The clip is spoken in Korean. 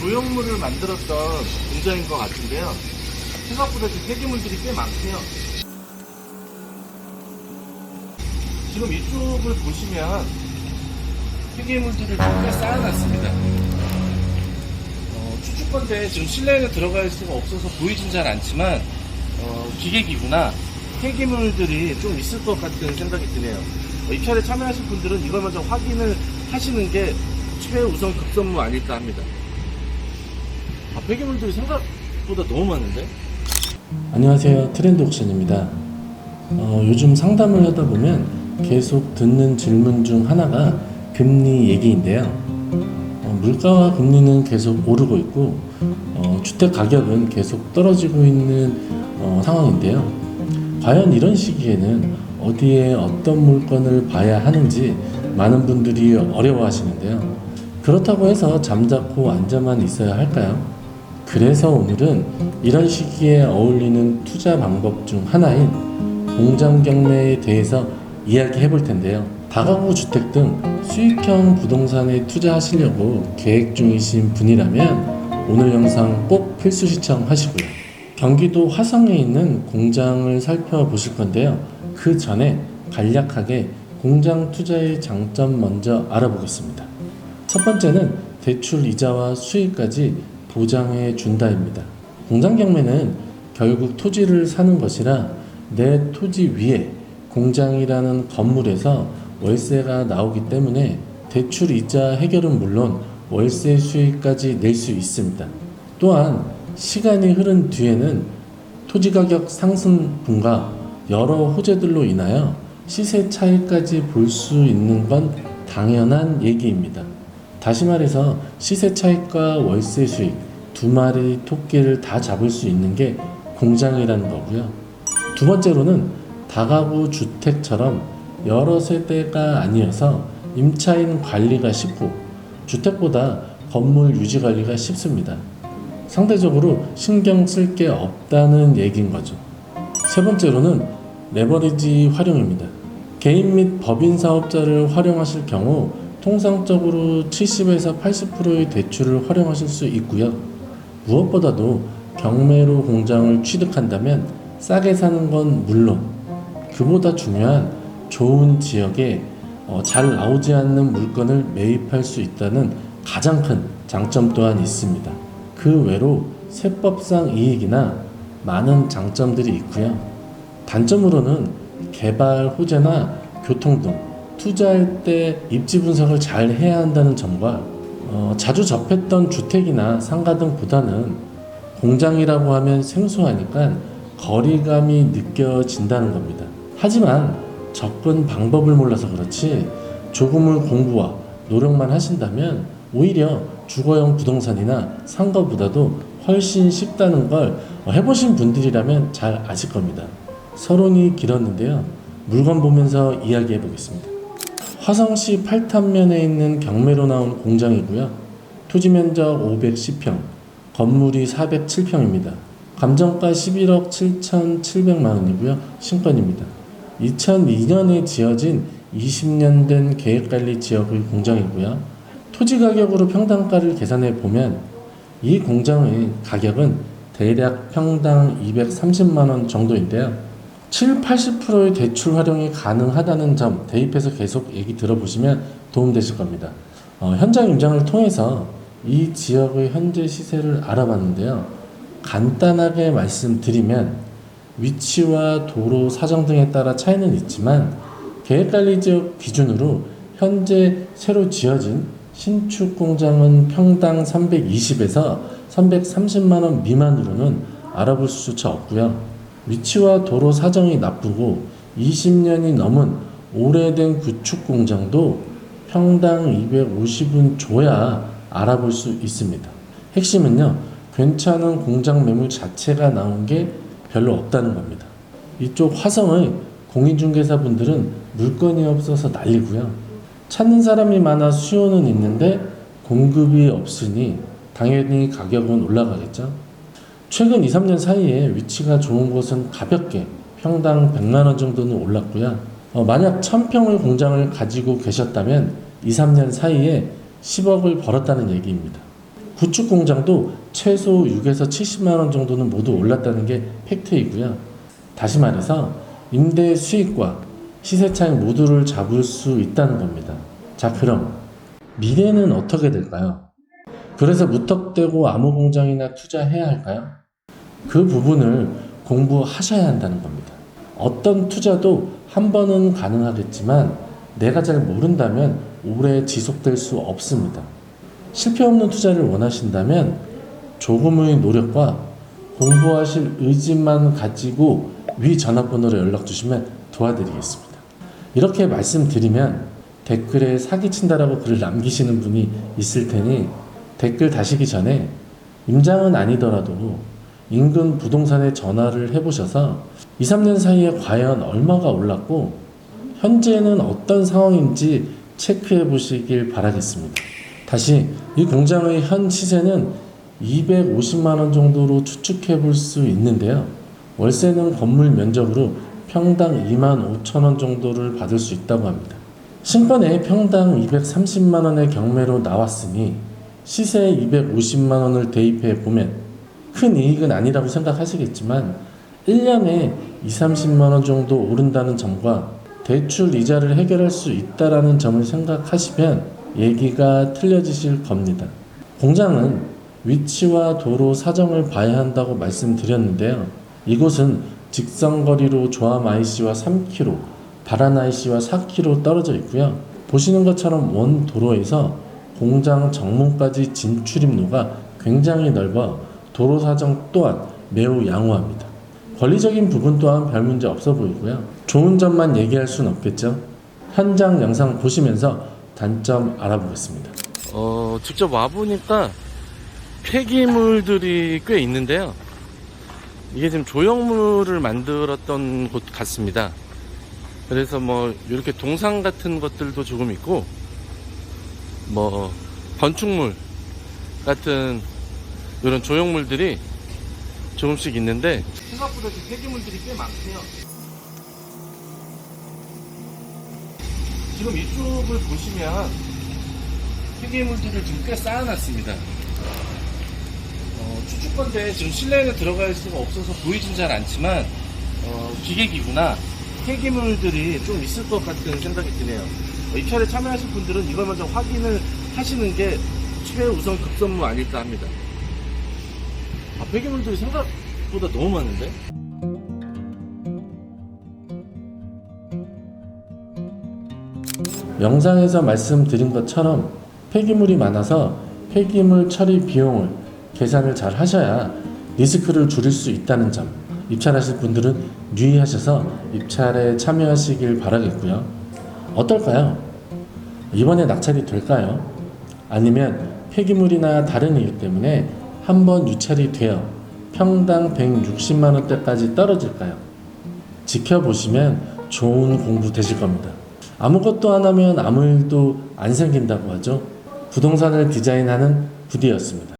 조형물을 만들었던 공장인 것 같은데요. 생각보다 지금 폐기물들이 꽤 많고요. 지금 이쪽을 보시면 폐기물들을 꽤 쌓아놨습니다. 추측건데 지금 실내에 들어갈 수가 없어서 보이진 잘 않지만 기계기구나 폐기물들이 좀 있을 것 같은 생각이 드네요. 입찰에 참여하실 분들은 이걸 먼저 확인을 하시는 게 최우선 급선무 아닐까 합니다. 폐기물들이 생각보다 너무 많은데? 안녕하세요, 트렌드 옥션입니다. 요즘 상담을 하다 보면 계속 듣는 질문 중 하나가 금리 얘기인데요. 물가와 금리는 계속 오르고 있고 주택 가격은 계속 떨어지고 있는 상황인데요. 과연 이런 시기에는 어디에 어떤 물건을 봐야 하는지 많은 분들이 어려워하시는데요. 그렇다고 해서 잠자코 앉아만 있어야 할까요? 그래서 오늘은 이런 시기에 어울리는 투자 방법 중 하나인 공장 경매에 대해서 이야기해 볼 텐데요. 다가구 주택 등 수익형 부동산에 투자하시려고 계획 중이신 분이라면 오늘 영상 꼭 필수 시청하시고요. 경기도 화성에 있는 공장을 살펴보실 건데요. 그 전에 간략하게 공장 투자의 장점 먼저 알아보겠습니다. 첫 번째는 대출 이자와 수익까지 보장해 준다입니다. 공장 경매는 결국 토지를 사는 것이라 내 토지 위에 공장이라는 건물에서 월세가 나오기 때문에 대출 이자 해결은 물론 월세 수익까지 낼 수 있습니다. 또한 시간이 흐른 뒤에는 토지 가격 상승분과 여러 호재들로 인하여 시세 차이까지 볼 수 있는 건 당연한 얘기입니다. 다시 말해서 시세 차익과 월세 수익 두 마리 토끼를 다 잡을 수 있는 게 공장이라는 거고요. 두 번째로는 다가구 주택처럼 여러 세대가 아니어서 임차인 관리가 쉽고 주택보다 건물 유지 관리가 쉽습니다. 상대적으로 신경 쓸 게 없다는 얘기인 거죠. 세 번째로는 레버리지 활용입니다. 개인 및 법인 사업자를 활용하실 경우 통상적으로 70에서 80%의 대출을 활용하실 수 있고요. 무엇보다도 경매로 공장을 취득한다면 싸게 사는 건 물론 그보다 중요한 좋은 지역에 잘 나오지 않는 물건을 매입할 수 있다는 가장 큰 장점 또한 있습니다. 그 외로 세법상 이익이나 많은 장점들이 있고요. 단점으로는 개발 호재나 교통 등 투자할 때 입지 분석을 잘 해야 한다는 점과 자주 접했던 주택이나 상가 등보다는 공장이라고 하면 생소하니까 거리감이 느껴진다는 겁니다. 하지만 접근 방법을 몰라서 그렇지 조금의 공부와 노력만 하신다면 오히려 주거용 부동산이나 상가보다도 훨씬 쉽다는 걸 해보신 분들이라면 잘 아실 겁니다. 서론이 길었는데요. 물건 보면서 이야기해 보겠습니다. 화성시 팔탄면에 있는 경매로 나온 공장이고요. 토지 면적 510평, 건물이 407평입니다. 감정가 11억 7,700만 원이고요. 신건입니다. 2002년에 지어진 20년 된 계획관리 지역의 공장이고요. 토지 가격으로 평당가를 계산해 보면 이 공장의 가격은 대략 평당 230만 원 정도인데요. 7, 80%의 대출 활용이 가능하다는 점 대입해서 계속 얘기 들어보시면 도움되실 겁니다. 현장 임장을 통해서 이 지역의 현재 시세를 알아봤는데요. 간단하게 말씀드리면 위치와 도로 사정 등에 따라 차이는 있지만 계획관리지역 기준으로 현재 새로 지어진 신축 공장은 평당 320에서 330만 원 미만으로는 알아볼 수조차 없고요. 위치와 도로 사정이 나쁘고 20년이 넘은 오래된 구축 공장도 평당 250은 줘야 알아볼 수 있습니다. 핵심은요, 괜찮은 공장 매물 자체가 나온 게 별로 없다는 겁니다. 이쪽 화성의 공인중개사분들은 물건이 없어서 난리고요. 찾는 사람이 많아 수요는 있는데 공급이 없으니 당연히 가격은 올라가겠죠. 최근 2, 3년 사이에 위치가 좋은 곳은 가볍게 평당 100만 원 정도는 올랐고요. 만약 1000평의 공장을 가지고 계셨다면 2, 3년 사이에 10억을 벌었다는 얘기입니다. 구축 공장도 최소 6에서 70만 원 정도는 모두 올랐다는 게 팩트이고요. 다시 말해서 임대 수익과 시세 차익 모두를 잡을 수 있다는 겁니다. 자, 그럼 미래는 어떻게 될까요? 그래서 무턱대고 암호 공장이나 투자해야 할까요? 그 부분을 공부하셔야 한다는 겁니다. 어떤 투자도 한 번은 가능하겠지만 내가 잘 모른다면 오래 지속될 수 없습니다. 실패 없는 투자를 원하신다면 조금의 노력과 공부하실 의지만 가지고 위 전화번호로 연락 주시면 도와드리겠습니다. 이렇게 말씀드리면 댓글에 사기친다라고 글을 남기시는 분이 있을 테니 댓글 다시기 전에 임장은 아니더라도 인근 부동산에 전화를 해보셔서 2, 3년 사이에 과연 얼마가 올랐고 현재는 어떤 상황인지 체크해 보시길 바라겠습니다. 다시 이 공장의 현 시세는 250만 원 정도로 추측해 볼 수 있는데요. 월세는 건물 면적으로 평당 2만 5천 원 정도를 받을 수 있다고 합니다. 신권에 평당 230만 원의 경매로 나왔으니 시세 250만 원을 대입해 보면 큰 이익은 아니라고 생각하시겠지만 1년에 2, 30만 원 정도 오른다는 점과 대출 이자를 해결할 수 있다라는 점을 생각하시면 얘기가 틀려지실 겁니다. 공장은 위치와 도로 사정을 봐야 한다고 말씀드렸는데요. 이곳은 직선거리로 조암 IC와 3km, 바란 IC와 4km 떨어져 있고요. 보시는 것처럼 원 도로에서 공장 정문까지 진출입로가 굉장히 넓어 도로 사정 또한 매우 양호합니다. 권리적인 부분 또한 별 문제 없어 보이고요. 좋은 점만 얘기할 수는 없겠죠. 현장 영상 보시면서 단점 알아보겠습니다. 직접 와보니까 폐기물들이 꽤 있는데요. 이게 지금 조형물을 만들었던 곳 같습니다. 그래서 뭐 이렇게 동상 같은 것들도 조금 있고 뭐 건축물 같은 이런 조형물들이 조금씩 있는데 생각보다 폐기물들이 꽤 많고요. 지금 이쪽을 보시면 폐기물들을 지금 꽤 쌓아놨습니다. 추측건데 지금 실내에는 들어갈 수가 없어서 보이진 잘 않지만 기계기구나 폐기물들이 좀 있을 것 같은 생각이 드네요. 입찰에 참여하실 분들은 이걸 먼저 확인을 하시는 게 최우선 급선무 아닐까 합니다. 폐기물들이 생각보다 너무 많은데? 영상에서 말씀드린 것처럼 폐기물이 많아서 폐기물 처리 비용을 계산을 잘 하셔야 리스크를 줄일 수 있다는 점, 입찰하실 분들은 유의하셔서 입찰에 참여하시길 바라겠고요. 어떨까요? 이번에 낙찰이 될까요? 아니면 폐기물이나 다른 이유 때문에 한번 유찰이 되어 평당 160만 원대까지 떨어질까요? 지켜보시면 좋은 공부 되실 겁니다. 아무것도 안 하면 아무 일도 안 생긴다고 하죠. 부동산을 디자인하는 부디였습니다.